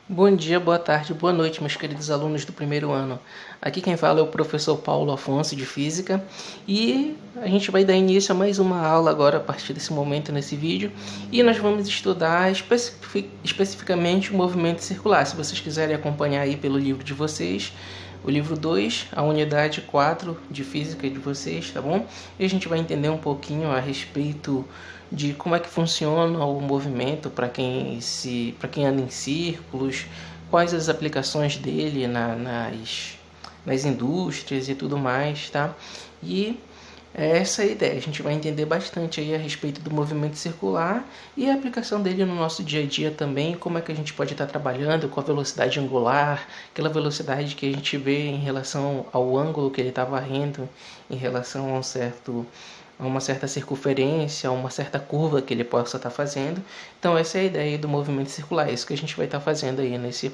Bom dia, boa tarde, boa noite, meus queridos alunos do primeiro ano. Aqui quem fala é o professor Paulo Afonso, de Física, e a gente vai dar início a mais uma aula agora, a partir desse momento, nesse vídeo, e nós vamos estudar especificamente o movimento circular. Se vocês quiserem acompanhar aí pelo livro de vocês, o livro 2, a unidade 4 de Física de vocês, tá bom? E a gente vai entender um pouquinho a respeito de como é que funciona o movimento para quem anda em círculos, quais as aplicações dele nas indústrias e tudo mais, tá? E essa é a ideia, a gente vai entender bastante aí a respeito do movimento circular e a aplicação dele no nosso dia a dia também, como é que a gente pode estar trabalhando com a velocidade angular, aquela velocidade que a gente vê em relação ao ângulo que ele está varrendo, em relação a uma certa circunferência, a uma certa curva que ele possa estar fazendo. Então essa é a ideia do movimento circular, é isso que a gente vai estar fazendo aí nesse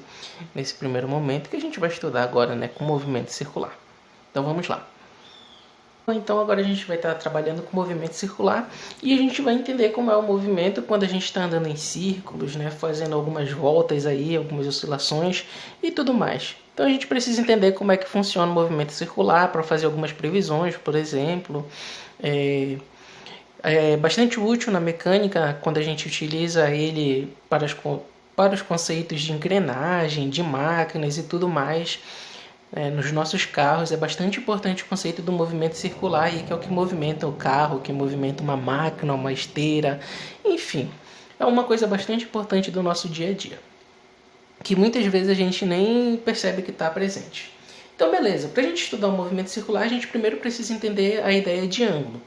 primeiro momento, que a gente vai estudar agora, né, com o movimento circular. Então vamos lá. Então agora a gente vai estar trabalhando com movimento circular e a gente vai entender como é o movimento quando a gente está andando em círculos, né, fazendo algumas voltas aí, algumas oscilações e tudo mais. Então a gente precisa entender como é que funciona o movimento circular para fazer algumas previsões, por exemplo. É bastante útil na mecânica quando a gente utiliza ele para os conceitos de engrenagem, de máquinas e tudo mais. Nos nossos carros é bastante importante o conceito do movimento circular, que é o que movimenta o carro, que movimenta uma máquina, uma esteira, enfim, é uma coisa bastante importante do nosso dia a dia, que muitas vezes a gente nem percebe que está presente. Então beleza, para a gente estudar o movimento circular, a gente primeiro precisa entender a ideia de ângulo.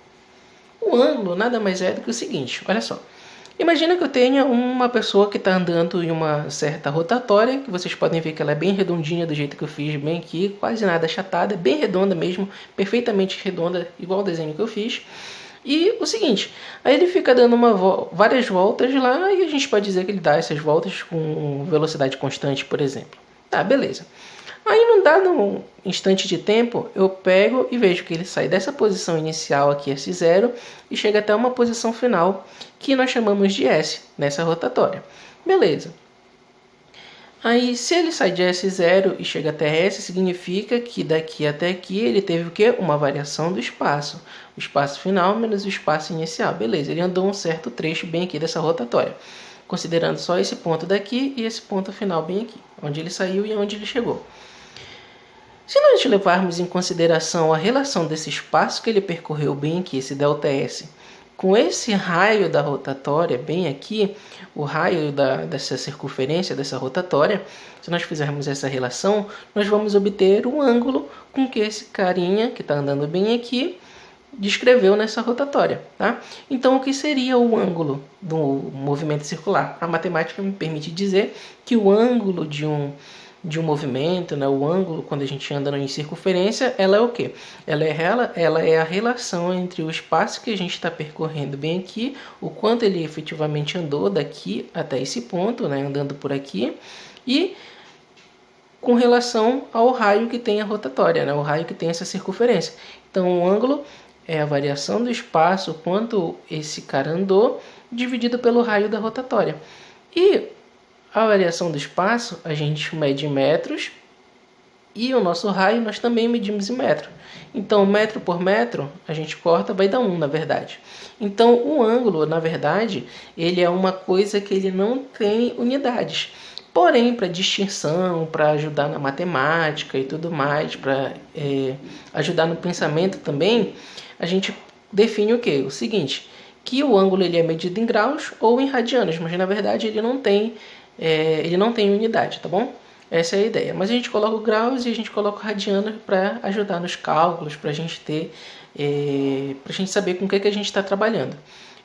O ângulo nada mais é do que o seguinte, olha só. Imagina que eu tenha uma pessoa que está andando em uma certa rotatória, que vocês podem ver que ela é bem redondinha do jeito que eu fiz bem aqui, quase nada achatada, bem redonda mesmo, perfeitamente redonda, igual o desenho que eu fiz. E o seguinte, aí ele fica dando várias voltas lá e a gente pode dizer que ele dá essas voltas com velocidade constante, por exemplo. Tá, beleza. Aí num dado instante de tempo, eu pego e vejo que ele sai dessa posição inicial aqui, S0, e chega até uma posição final, que nós chamamos de S, nessa rotatória. Beleza. Aí se ele sai de S0 e chega até S, significa que daqui até aqui ele teve o quê? Uma variação do espaço. O espaço final menos o espaço inicial. Beleza, ele andou um certo trecho bem aqui dessa rotatória, considerando só esse ponto daqui e esse ponto final bem aqui, onde ele saiu e onde ele chegou. Se nós levarmos em consideração a relação desse espaço que ele percorreu bem aqui, esse ΔS, com esse raio da rotatória bem aqui, o raio dessa circunferência dessa rotatória, se nós fizermos essa relação, nós vamos obter um ângulo com que esse carinha que está andando bem aqui descreveu nessa rotatória. Tá? Então, o que seria o ângulo do movimento circular? A matemática me permite dizer que o ângulo de um movimento, né, o ângulo quando a gente anda em circunferência, ela é o quê? Ela é a relação entre o espaço que a gente está percorrendo bem aqui, o quanto ele efetivamente andou daqui até esse ponto, né, andando por aqui, e com relação ao raio que tem a rotatória, né, o raio que tem essa circunferência. Então o ângulo é a variação do espaço, quanto esse cara andou, dividido pelo raio da rotatória. E a variação do espaço a gente mede em metros e o nosso raio nós também medimos em metro. Então, metro por metro, a gente corta, vai dar 1, na verdade. Então, o ângulo, na verdade, ele é uma coisa que ele não tem unidades. Porém, para distinção, para ajudar na matemática e tudo mais, para ajudar no pensamento também, a gente define o quê? O seguinte, que o ângulo ele é medido em graus ou em radianos, mas na verdade ele não tem unidade, tá bom? Essa é a ideia. Mas a gente coloca o graus e a gente coloca o radiano para ajudar nos cálculos, para a gente para a gente saber com o que a gente está trabalhando.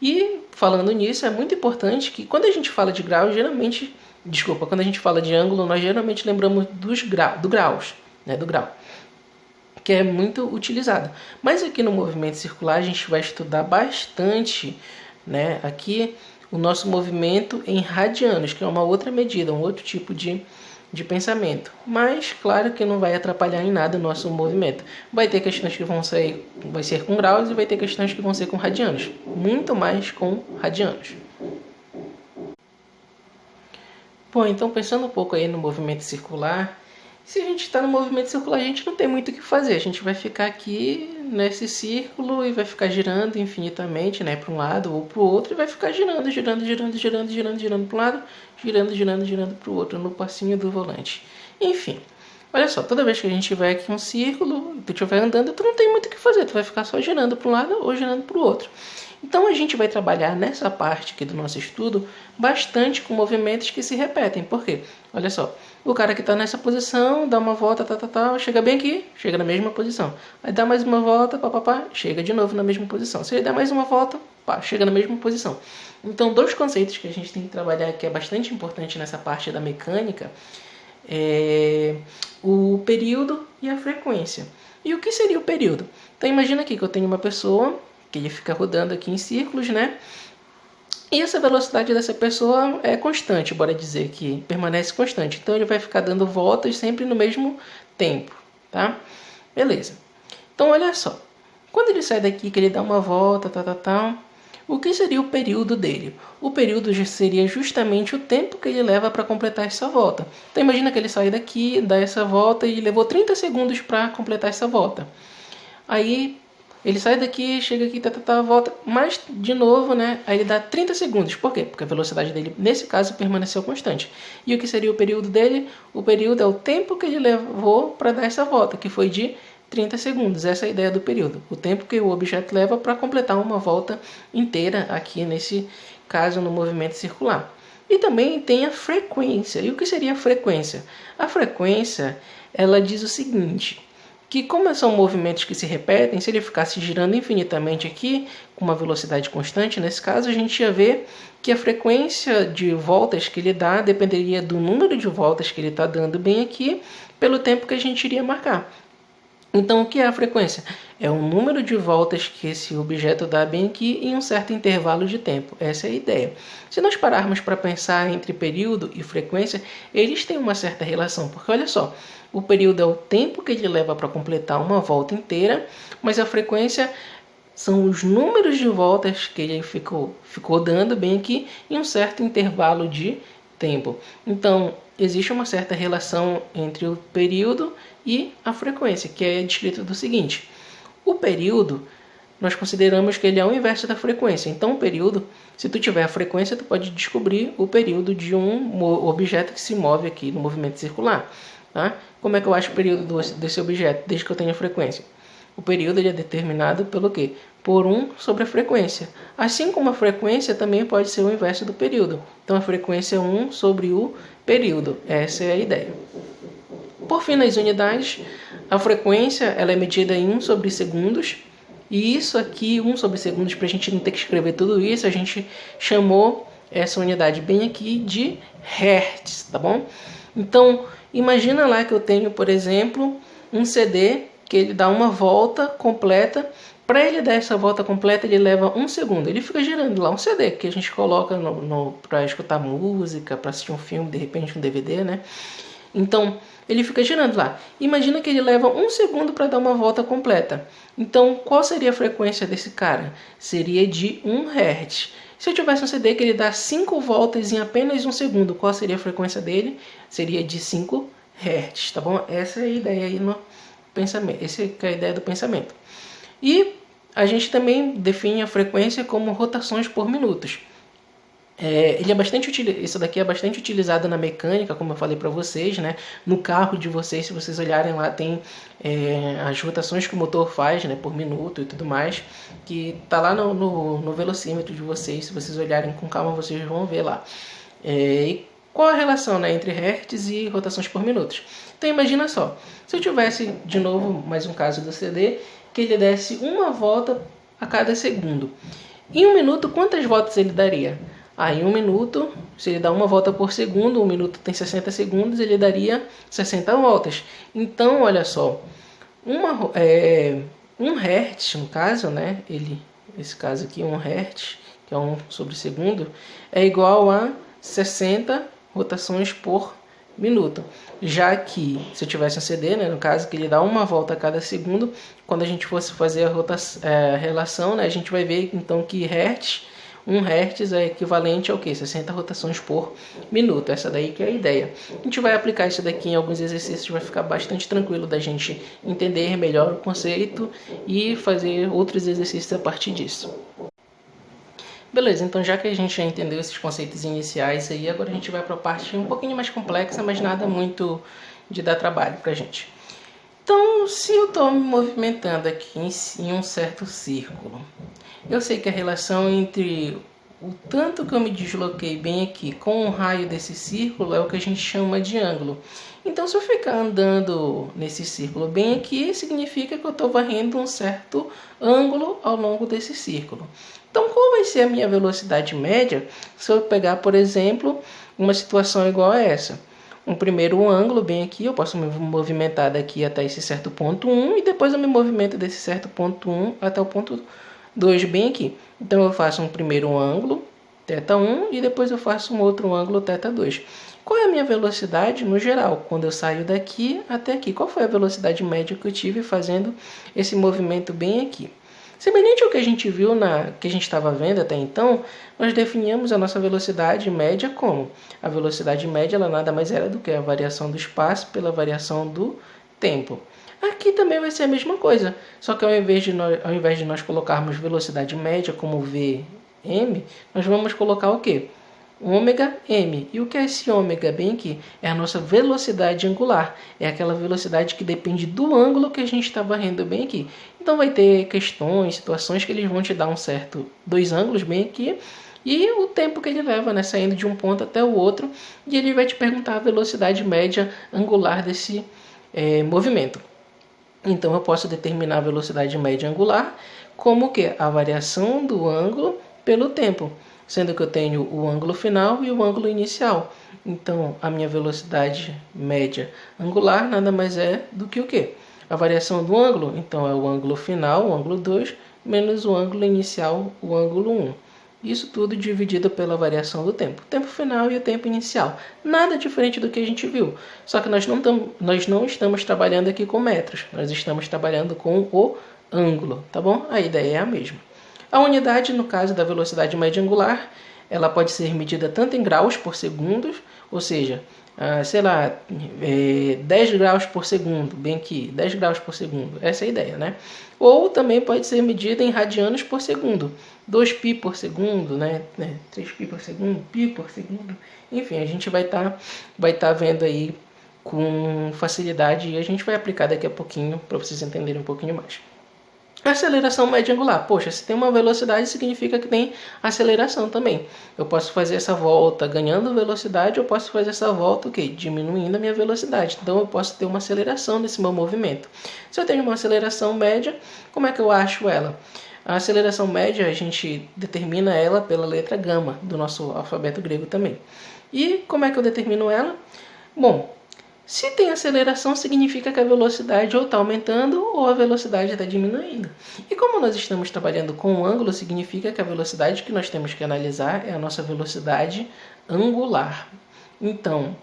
E falando nisso, é muito importante que quando a gente fala de grau, quando a gente fala de ângulo, nós geralmente lembramos do graus, né, do grau, que é muito utilizado. Mas aqui no movimento circular a gente vai estudar bastante, né, aqui o nosso movimento em radianos, que é uma outra medida, um outro tipo de pensamento. Mas, claro que não vai atrapalhar em nada o nosso movimento. Vai ter questões que vai ser com graus e vai ter questões que vão ser com radianos. Muito mais com radianos. Bom, então pensando um pouco aí no movimento circular, se a gente está no movimento circular, a gente não tem muito o que fazer. A gente vai ficar aqui nesse círculo e vai ficar girando infinitamente, né, para um lado ou para o outro, e vai ficar girando, girando, girando, girando, girando, girando para um lado, girando, girando, girando para o outro, no passinho do volante. Enfim, olha só, toda vez que a gente vai aqui um círculo, tu estiver andando, tu não tem muito o que fazer, tu vai ficar só girando para um lado ou girando para o outro. Então a gente vai trabalhar nessa parte aqui do nosso estudo bastante com movimentos que se repetem. Por quê? Olha só, o cara que está nessa posição, dá uma volta, chega bem aqui, chega na mesma posição. Aí dá mais uma volta, chega de novo na mesma posição. Se ele der mais uma volta, chega na mesma posição. Então, dois conceitos que a gente tem que trabalhar que é bastante importante nessa parte da mecânica é o período e a frequência. E o que seria o período? Então imagina aqui que eu tenho uma pessoa que ele fica rodando aqui em círculos, né? E essa velocidade dessa pessoa é constante, bora dizer que permanece constante. Então ele vai ficar dando voltas sempre no mesmo tempo, tá? Beleza. Então olha só. Quando ele sai daqui, que ele dá uma volta, o que seria o período dele? O período seria justamente o tempo que ele leva para completar essa volta. Então imagina que ele sai daqui, dá essa volta e levou 30 segundos para completar essa volta. Aí ele sai daqui, chega aqui, volta, mas de novo, né? Aí ele dá 30 segundos. Por quê? Porque a velocidade dele, nesse caso, permaneceu constante. E o que seria o período dele? O período é o tempo que ele levou para dar essa volta, que foi de 30 segundos. Essa é a ideia do período. O tempo que o objeto leva para completar uma volta inteira aqui, nesse caso, no movimento circular. E também tem a frequência. E o que seria a frequência? A frequência, ela diz o seguinte, que como são movimentos que se repetem, se ele ficasse girando infinitamente aqui, com uma velocidade constante, nesse caso a gente ia ver que a frequência de voltas que ele dá dependeria do número de voltas que ele está dando bem aqui, pelo tempo que a gente iria marcar. Então, o que é a frequência? É o número de voltas que esse objeto dá bem aqui em um certo intervalo de tempo. Essa é a ideia. Se nós pararmos para pensar entre período e frequência, eles têm uma certa relação, porque olha só, o período é o tempo que ele leva para completar uma volta inteira, mas a frequência são os números de voltas que ele ficou dando bem aqui em um certo intervalo de tempo. Então, existe uma certa relação entre o período e a frequência, que é descrito do seguinte. O período, nós consideramos que ele é o inverso da frequência. Então, o período, se tu tiver a frequência, tu pode descobrir o período de um objeto que se move aqui no movimento circular. Tá? Como é que eu acho o período desse objeto, desde que eu tenha a frequência? O período ele é determinado pelo quê? Por 1 sobre a frequência. Assim como a frequência também pode ser o inverso do período. Então, a frequência é 1 sobre o período. Essa é a ideia. Por fim, nas unidades, a frequência ela é medida em 1 sobre segundos. E isso aqui, 1 sobre segundos, para a gente não ter que escrever tudo isso, a gente chamou essa unidade bem aqui de hertz, tá bom? Então, imagina lá que eu tenho, por exemplo, um CD que ele dá uma volta completa. Para ele dar essa volta completa, ele leva 1 segundo. Ele fica girando lá um CD que a gente coloca para escutar música, para assistir um filme, de repente um DVD, né? Então, ele fica girando lá. Imagina que ele leva 1 segundo para dar uma volta completa. Então, qual seria a frequência desse cara? Seria de 1 Hz. Se eu tivesse um CD que ele dá 5 voltas em apenas 1 segundo, qual seria a frequência dele? Seria de 5 Hz, tá bom? Essa é a ideia aí no pensamento. Essa é a ideia do pensamento. E a gente também define a frequência como rotações por minutos. Isso daqui é bastante utilizado na mecânica, como eu falei para vocês, né? No carro de vocês, se vocês olharem lá, tem as rotações que o motor faz, né? Por minuto e tudo mais, que tá lá no velocímetro de vocês. Se vocês olharem com calma, vocês vão ver lá. E qual a relação, né, entre hertz e rotações por minutos? Então imagina só, se eu tivesse de novo mais um caso do CD, que ele desse uma volta a cada segundo. Em 1 minuto, quantas voltas ele daria? Em 1 minuto, se ele dá uma volta por segundo, 1 minuto tem 60 segundos, ele daria 60 voltas. Então, olha só, 1 Hz, no caso, né? Esse caso aqui, 1 Hz, que é 1 sobre segundo, é igual a 60 rotações por minuto. Já que, se eu tivesse um CD, né, no caso, que ele dá uma volta a cada segundo, quando a gente fosse fazer a relação, né, a gente vai ver então que Hertz, 1 Hz é equivalente ao quê? 60 rotações por minuto. Essa daí que é a ideia. A gente vai aplicar isso daqui em alguns exercícios, vai ficar bastante tranquilo da gente entender melhor o conceito e fazer outros exercícios a partir disso. Beleza, então já que a gente já entendeu esses conceitos iniciais aí, agora a gente vai para a parte um pouquinho mais complexa, mas nada muito de dar trabalho pra gente. Então, se eu estou me movimentando aqui em um certo círculo, eu sei que a relação entre o tanto que eu me desloquei bem aqui com o raio desse círculo é o que a gente chama de ângulo. Então, se eu ficar andando nesse círculo bem aqui, significa que eu estou varrendo um certo ângulo ao longo desse círculo. Então, qual vai ser a minha velocidade média se eu pegar, por exemplo, uma situação igual a essa? Um primeiro ângulo bem aqui, eu posso me movimentar daqui até esse certo ponto 1 e depois eu me movimento desse certo ponto 1 até o ponto 2 bem aqui. Então eu faço um primeiro ângulo, θ1, e depois eu faço um outro ângulo, θ2. Qual é a minha velocidade no geral, quando eu saio daqui até aqui? Qual foi a velocidade média que eu tive fazendo esse movimento bem aqui? Semelhante ao que a gente viu que a gente estava vendo até então, nós definimos a nossa velocidade média como? A velocidade média ela nada mais era do que a variação do espaço pela variação do tempo. Aqui também vai ser a mesma coisa, só que ao invés de nós colocarmos velocidade média como Vm, nós vamos colocar o quê? Ômega m. E o que é esse ômega bem aqui? É a nossa velocidade angular. É aquela velocidade que depende do ângulo que a gente está varrendo bem aqui. Então vai ter questões, situações que eles vão te dar dois ângulos bem aqui e o tempo que ele leva, né, saindo de um ponto até o outro, e ele vai te perguntar a velocidade média angular desse movimento. Então eu posso determinar a velocidade média angular como que a variação do ângulo pelo tempo, sendo que eu tenho o ângulo final e o ângulo inicial. Então a minha velocidade média angular nada mais é do que o quê? A variação do ângulo, então é o ângulo final, o ângulo 2, menos o ângulo inicial, o ângulo 1. Isso tudo dividido pela variação do tempo. O tempo final e o tempo inicial. Nada diferente do que a gente viu. Só que nós não estamos trabalhando aqui com metros. Nós estamos trabalhando com o ângulo, tá bom? A ideia é a mesma. A unidade, no caso da velocidade média angular, ela pode ser medida tanto em graus por segundo, ou seja, 10 graus por segundo, bem aqui, 10 graus por segundo, essa é a ideia, né? Ou também pode ser medida em radianos por segundo, 2π por segundo, né? 3π por segundo, π por segundo, enfim, a gente vai tá vendo aí com facilidade e a gente vai aplicar daqui a pouquinho para vocês entenderem um pouquinho mais. Aceleração média angular. Poxa, se tem uma velocidade, significa que tem aceleração também. Eu posso fazer essa volta ganhando velocidade, eu posso fazer essa volta diminuindo a minha velocidade. Então eu posso ter uma aceleração nesse meu movimento. Se eu tenho uma aceleração média, como é que eu acho ela? A aceleração média, a gente determina ela pela letra gama do nosso alfabeto grego também. E como é que eu determino ela? Bom, se tem aceleração, significa que a velocidade ou está aumentando ou a velocidade está diminuindo. E como nós estamos trabalhando com um ângulo, significa que a velocidade que nós temos que analisar é a nossa velocidade angular. Então,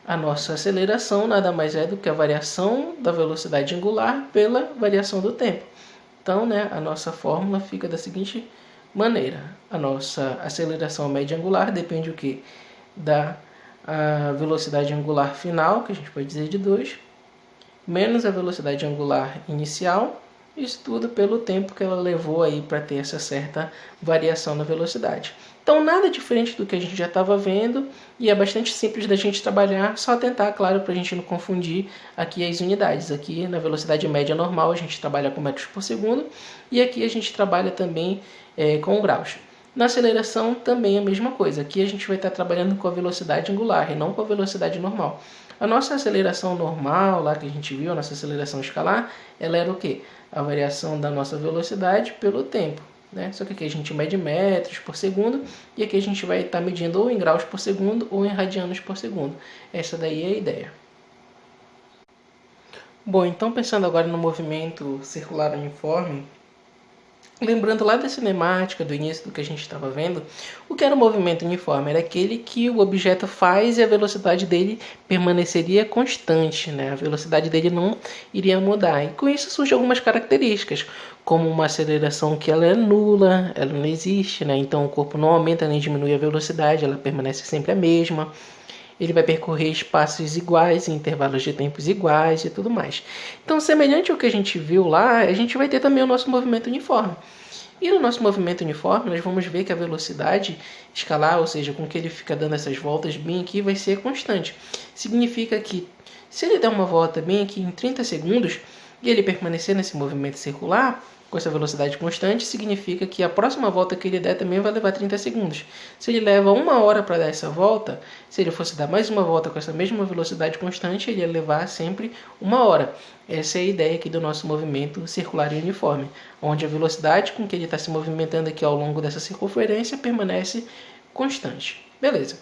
a nossa aceleração nada mais é do que a variação da velocidade angular pela variação do tempo. Então, a nossa fórmula fica da seguinte maneira. A nossa aceleração média angular depende o quê? A velocidade angular final, que a gente pode dizer de 2, menos a velocidade angular inicial, isso tudo pelo tempo que ela levou aí para ter essa certa variação na velocidade. Então nada diferente do que a gente já estava vendo e é bastante simples da gente trabalhar, só tentar, claro, para a gente não confundir aqui as unidades. Aqui na velocidade média normal a gente trabalha com metros por segundo e aqui a gente trabalha também com graus. Na aceleração também é a mesma coisa. Aqui a gente vai estar trabalhando com a velocidade angular e não com a velocidade normal. A nossa aceleração normal, lá que a gente viu, a nossa aceleração escalar, ela era o quê? A variação da nossa velocidade pelo tempo. Só que aqui a gente mede metros por segundo e aqui a gente vai estar medindo ou em graus por segundo ou em radianos por segundo. Essa daí é a ideia. Bom, então pensando agora no movimento circular uniforme, Lembrando lá da cinemática, do início do que a gente estava vendo, o que era o movimento uniforme? Era aquele que o objeto faz e a velocidade dele permaneceria constante, né? A velocidade dele não iria mudar. E com isso surgem algumas características, como uma aceleração que ela é nula, ela não existe, né? Então o corpo não aumenta nem diminui a velocidade, ela permanece sempre a mesma. Ele vai percorrer espaços iguais, em intervalos de tempos iguais e tudo mais. Então, semelhante ao que a gente viu lá, a gente vai ter também o nosso movimento uniforme. E no nosso movimento uniforme, nós vamos ver que a velocidade escalar, ou seja, com que ele fica dando essas voltas bem aqui, vai ser constante. Significa que se ele der uma volta bem aqui em 30 segundos e ele permanecer nesse movimento circular, com essa velocidade constante, significa que a próxima volta que ele der também vai levar 30 segundos. Se ele leva 1 hora para dar essa volta, se ele fosse dar mais uma volta com essa mesma velocidade constante, ele ia levar sempre 1 hora. Essa é a ideia aqui do nosso movimento circular e uniforme, onde a velocidade com que ele está se movimentando aqui ao longo dessa circunferência permanece constante. Beleza.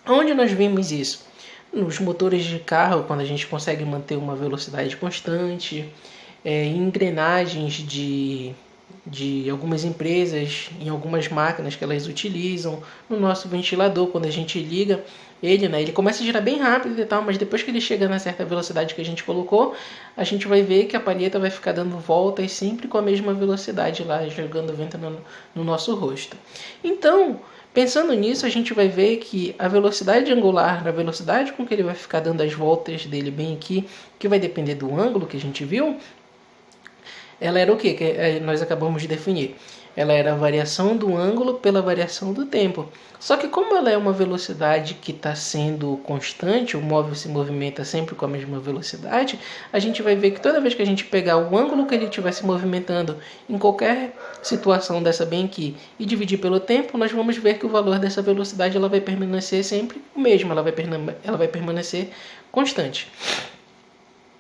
Onde nós vimos isso? Nos motores de carro, quando a gente consegue manter uma velocidade constante, engrenagens de algumas empresas, em algumas máquinas que elas utilizam, no nosso ventilador, quando a gente liga ele, né, ele começa a girar bem rápido e tal, mas depois que ele chega na certa velocidade que a gente colocou, a gente vai ver que a palheta vai ficar dando voltas sempre com a mesma velocidade lá, jogando vento no nosso rosto. Então, pensando nisso, a gente vai ver que a velocidade angular, a velocidade com que ele vai ficar dando as voltas dele bem aqui, que vai depender do ângulo que a gente viu, ela era o que nós acabamos de definir? Ela era a variação do ângulo pela variação do tempo. Só que como ela é uma velocidade que está sendo constante, o móvel se movimenta sempre com a mesma velocidade, a gente vai ver que toda vez que a gente pegar o ângulo que ele estiver se movimentando em qualquer situação dessa bem aqui e dividir pelo tempo, nós vamos ver que o valor dessa velocidade ela vai permanecer sempre o mesmo, ela vai permanecer constante.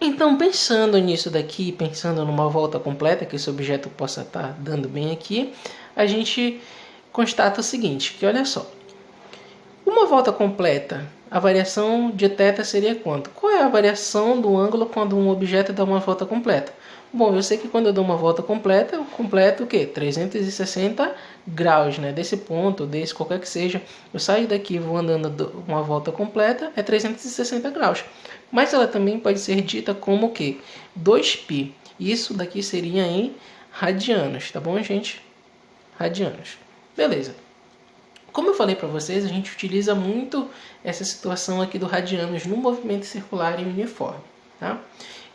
Então, pensando nisso daqui, pensando numa volta completa que esse objeto possa estar dando bem aqui, a gente constata o seguinte, que olha só, uma volta completa, a variação de θ seria quanto? Qual é a variação do ângulo quando um objeto dá uma volta completa? Bom, eu sei que quando eu dou uma volta completa, eu completo o quê? 360 graus, né? Desse ponto, desse, qualquer que seja, eu saio daqui vou andando uma volta completa, é 360 graus. Mas ela também pode ser dita como o quê? 2π. Isso daqui seria em radianos, tá bom, gente? Radianos. Beleza. Como eu falei para vocês, a gente utiliza muito essa situação aqui do radianos no movimento circular e uniforme, tá?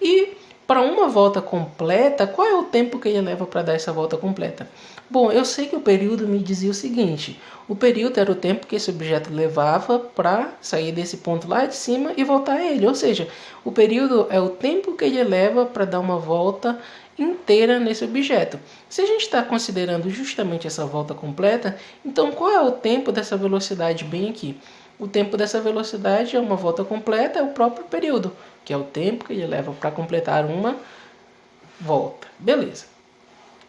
E para uma volta completa, qual é o tempo que ele leva para dar essa volta completa? Bom, eu sei que o período me dizia o seguinte, o período era o tempo que esse objeto levava para sair desse ponto lá de cima e voltar a ele, ou seja, o período é o tempo que ele leva para dar uma volta inteira nesse objeto. Se a gente está considerando justamente essa volta completa, então qual é o tempo dessa velocidade bem aqui? O tempo dessa velocidade é uma volta completa, é o próprio período, que é o tempo que ele leva para completar uma volta. Beleza.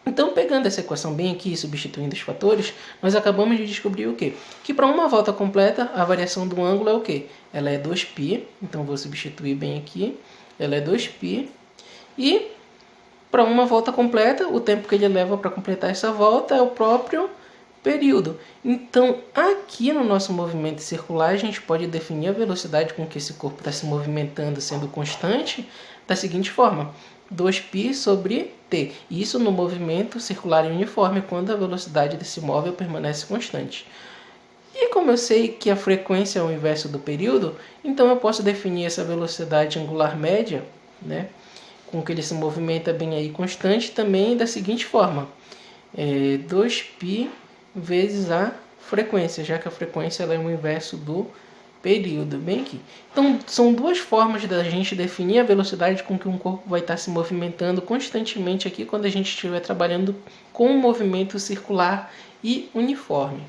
Então, pegando essa equação bem aqui e substituindo os fatores, nós acabamos de descobrir o quê? Que para uma volta completa, a variação do ângulo é o quê? Ela é 2π, então vou substituir bem aqui, ela é 2π, e para uma volta completa, o tempo que ele leva para completar essa volta é o próprio período. Então, aqui no nosso movimento circular, a gente pode definir a velocidade com que esse corpo está se movimentando sendo constante da seguinte forma, 2π sobre t. Isso no movimento circular e uniforme, quando a velocidade desse móvel permanece constante. E como eu sei que a frequência é o inverso do período, então eu posso definir essa velocidade angular média, né, com que ele se movimenta bem aí constante, também da seguinte forma, 2π vezes a frequência, já que a frequência ela é o inverso do período, bem aqui. Então, são duas formas da gente definir a velocidade com que um corpo vai estar se movimentando constantemente aqui quando a gente estiver trabalhando com um movimento circular e uniforme.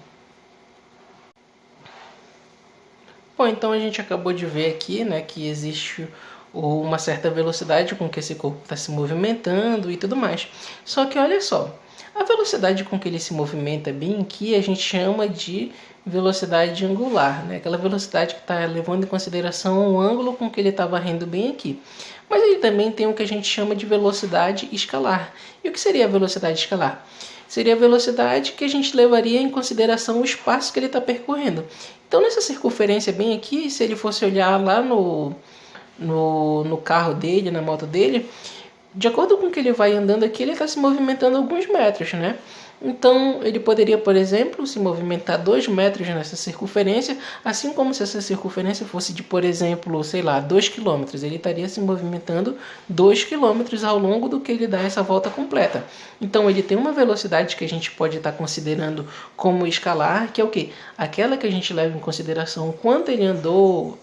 Bom, então a gente acabou de ver aqui, né, que existe uma certa velocidade com que esse corpo está se movimentando e tudo mais. Só que olha só, A velocidade com que ele se movimenta bem aqui a gente chama de velocidade angular, né? Aquela velocidade que está levando em consideração o ângulo com que ele está varrendo bem aqui. Mas ele também tem o que a gente chama de velocidade escalar. E o que seria a velocidade escalar? Seria a velocidade que a gente levaria em consideração o espaço que ele está percorrendo. Então, nessa circunferência bem aqui, se ele fosse olhar lá no carro dele, na moto dele, de acordo com o que ele vai andando aqui, ele está se movimentando alguns metros, né? Então, ele poderia, por exemplo, se movimentar 2 metros nessa circunferência, assim como se essa circunferência fosse de, por exemplo, sei lá, 2 quilômetros. Ele estaria se movimentando 2 quilômetros ao longo do que ele dá essa volta completa. Então, ele tem uma velocidade que a gente pode estar considerando como escalar, que é o quê? Aquela que a gente leva em consideração o quanto ele andou,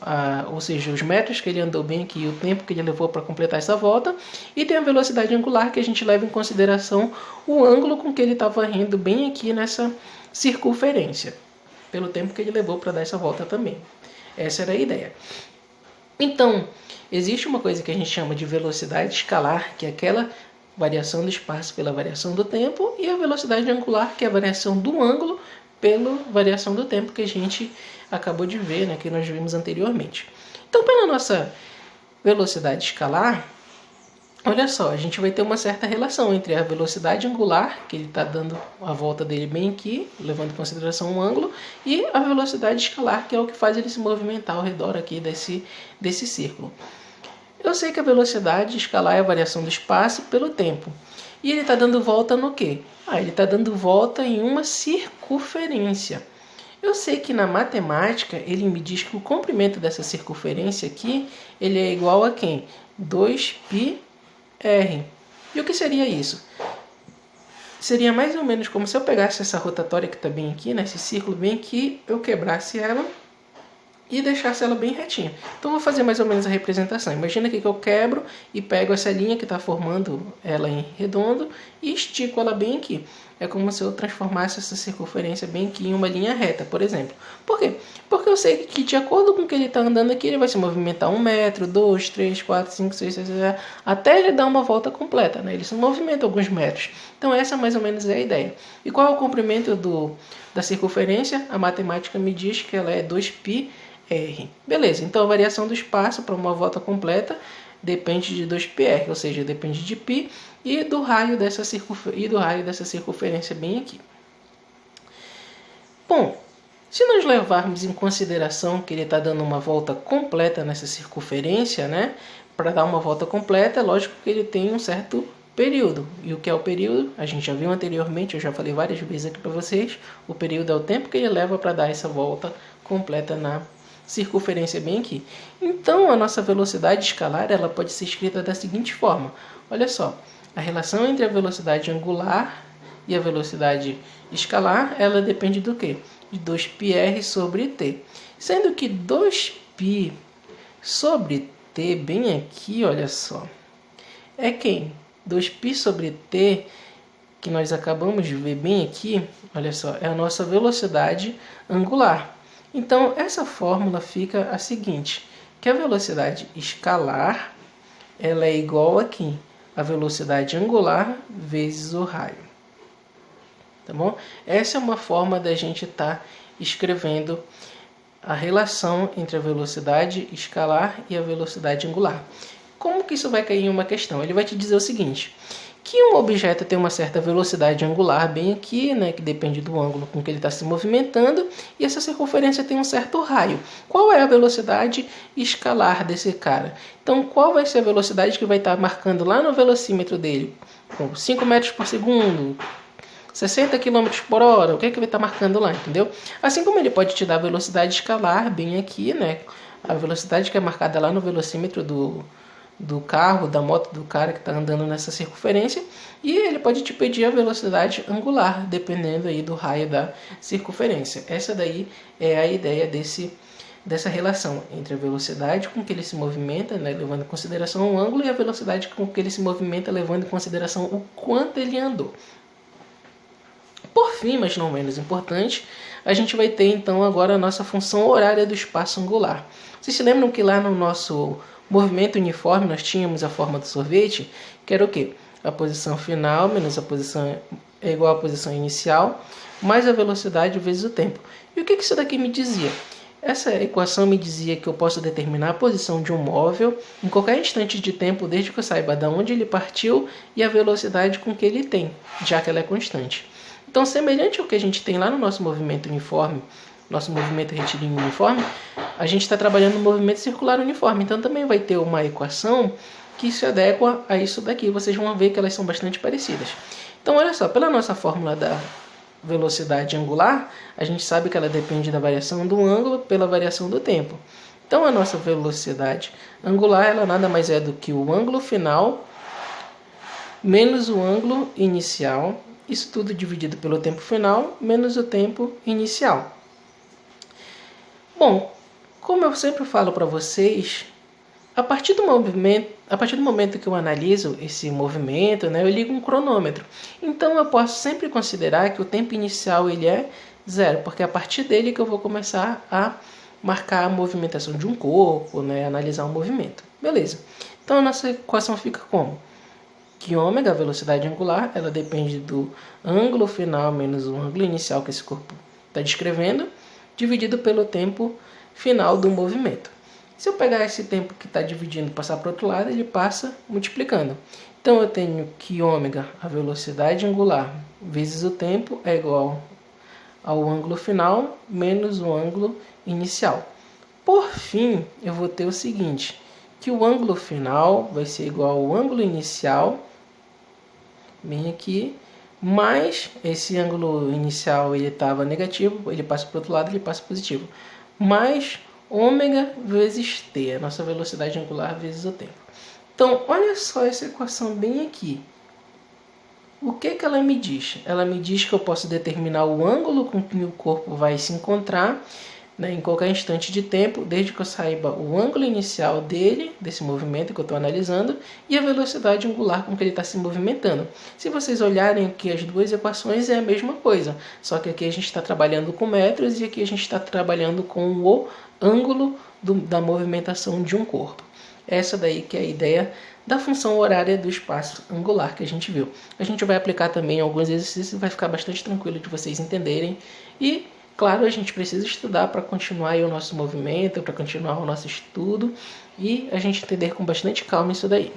ou seja, os metros que ele andou bem aqui e o tempo que ele levou para completar essa volta. E tem a velocidade angular, que a gente leva em consideração o ângulo com que ele estava rindo bem aqui nessa circunferência, pelo tempo que ele levou para dar essa volta também. Essa era a ideia. Então, existe uma coisa que a gente chama de velocidade escalar, que é aquela variação do espaço pela variação do tempo, e a velocidade angular, que é a variação do ângulo pela variação do tempo que a gente acabou de ver, né, que nós vimos anteriormente. Então, pela nossa velocidade escalar, olha só, a gente vai ter uma certa relação entre a velocidade angular, que ele está dando a volta dele bem aqui, levando em consideração o ângulo, e a velocidade escalar, que é o que faz ele se movimentar ao redor aqui desse círculo. Eu sei que a velocidade escalar é a variação do espaço pelo tempo. E ele está dando volta no quê? Ele está dando volta em uma circunferência. Eu sei que na matemática ele me diz que o comprimento dessa circunferência aqui, ele é igual a quem? 2πr. E o que seria isso? Seria mais ou menos como se eu pegasse essa rotatória que está bem aqui, né, esse círculo bem aqui, eu quebrasse ela e deixasse ela bem retinha. Então vou fazer mais ou menos a representação. Imagina aqui que eu quebro e pego essa linha que está formando ela em redondo e estico ela bem aqui. É como se eu transformasse essa circunferência bem aqui em uma linha reta, por exemplo. Por quê? Porque eu sei que de acordo com o que ele está andando aqui, ele vai se movimentar 1 metro, 2, 3, 4, 5, 6, 7, 8, até ele dar uma volta completa, né? Ele se movimenta alguns metros. Então essa mais ou menos é a ideia. E qual é o comprimento da circunferência? A matemática me diz que ela é 2πr. Beleza, então a variação do espaço para uma volta completa depende de 2πr, ou seja, depende de π e do raio dessa circunferência bem aqui. Bom, se nós levarmos em consideração que ele está dando uma volta completa nessa circunferência, né? Para dar uma volta completa, é lógico que ele tem um certo período. E o que é o período? A gente já viu anteriormente, eu já falei várias vezes aqui para vocês. O período é o tempo que ele leva para dar essa volta completa na circunferência bem aqui. Então, a nossa velocidade escalar ela pode ser escrita da seguinte forma. Olha só, a relação entre a velocidade angular e a velocidade escalar, ela depende do quê? De 2πr sobre t. Sendo que 2π sobre t, bem aqui, olha só, é quem? 2π sobre t, que nós acabamos de ver bem aqui, olha só, é a nossa velocidade angular. Então, essa fórmula fica a seguinte, que a velocidade escalar ela é igual a quem? A velocidade angular vezes o raio. Tá bom? Essa é uma forma da gente estar escrevendo a relação entre a velocidade escalar e a velocidade angular. Como que isso vai cair em uma questão? Ele vai te dizer o seguinte, que um objeto tem uma certa velocidade angular bem aqui, né, que depende do ângulo com que ele está se movimentando, e essa circunferência tem um certo raio. Qual é a velocidade escalar desse cara? Então, qual vai ser a velocidade que vai estar marcando lá no velocímetro dele? 5 metros por segundo, 60 km por hora, o que é que vai estar marcando lá, entendeu? Assim como ele pode te dar a velocidade escalar bem aqui, né, a velocidade que é marcada lá no velocímetro do carro, da moto do cara que está andando nessa circunferência, e ele pode te pedir a velocidade angular, dependendo aí do raio da circunferência.Essa daí é a ideia dessa relação entre a velocidade com que ele se movimenta, né, levando em consideração o ângulo, e a velocidade com que ele se movimenta, levando em consideração o quanto ele andou. Por fim, mas não menos importante, a gente vai ter então agora a nossa função horária do espaço angular. Vocês se lembram que lá no nosso movimento uniforme nós tínhamos a forma do sorvete, que era o quê? a posição final menos a posição é igual à posição inicial, mais a velocidade vezes o tempo. E o que isso daqui me dizia? Essa equação me dizia que eu posso determinar a posição de um móvel em qualquer instante de tempo, desde que eu saiba de onde ele partiu e a velocidade com que ele tem, já que ela é constante. Então, semelhante ao que a gente tem lá no nosso movimento uniforme, nosso movimento retilíneo uniforme, a gente está trabalhando no movimento circular uniforme. Então, também vai ter uma equação que se adequa a isso daqui. Vocês vão ver que elas são bastante parecidas. Então, olha só, pela nossa fórmula da velocidade angular, a gente sabe que ela depende da variação do ângulo pela variação do tempo. Então, a nossa velocidade angular, ela nada mais é do que o ângulo final menos o ângulo inicial, isso tudo dividido pelo tempo final menos o tempo inicial. Bom, como eu sempre falo para vocês, a partir do momento que eu analiso esse movimento, eu ligo um cronômetro. Então eu posso sempre considerar que o tempo inicial ele é zero, porque é a partir dele que eu vou começar a marcar a movimentação de um corpo, analisar o movimento. Beleza. Então a nossa equação fica como? Que ômega, a velocidade angular, ela depende do ângulo final menos o ângulo inicial que esse corpo está descrevendo, dividido pelo tempo final do movimento. Se eu pegar esse tempo que está dividindo e passar para o outro lado, ele passa multiplicando. Então eu tenho que ômega, a velocidade angular, vezes o tempo, é igual ao ângulo final menos o ângulo inicial. Por fim, eu vou ter o seguinte, que o ângulo final vai ser igual ao ângulo inicial, bem aqui, mais esse ângulo inicial ele estava negativo, ele passa para o outro lado, ele passa positivo, mais ômega vezes t, a nossa velocidade angular vezes o tempo. Então, olha só essa equação bem aqui. O que ela me diz? Ela me diz que eu posso determinar o ângulo com que o corpo vai se encontrar em qualquer instante de tempo, desde que eu saiba o ângulo inicial dele, desse movimento que eu estou analisando, e a velocidade angular com que ele está se movimentando. Se vocês olharem aqui as duas equações, é a mesma coisa, só que aqui a gente está trabalhando com metros e aqui a gente está trabalhando com o ângulo da movimentação de um corpo. Essa daí que é a ideia da função horária do espaço angular que a gente viu. A gente vai aplicar também alguns exercícios e vai ficar bastante tranquilo de vocês entenderem. E, claro, a gente precisa estudar para continuar aí o nosso movimento, para continuar o nosso estudo e a gente entender com bastante calma isso daí.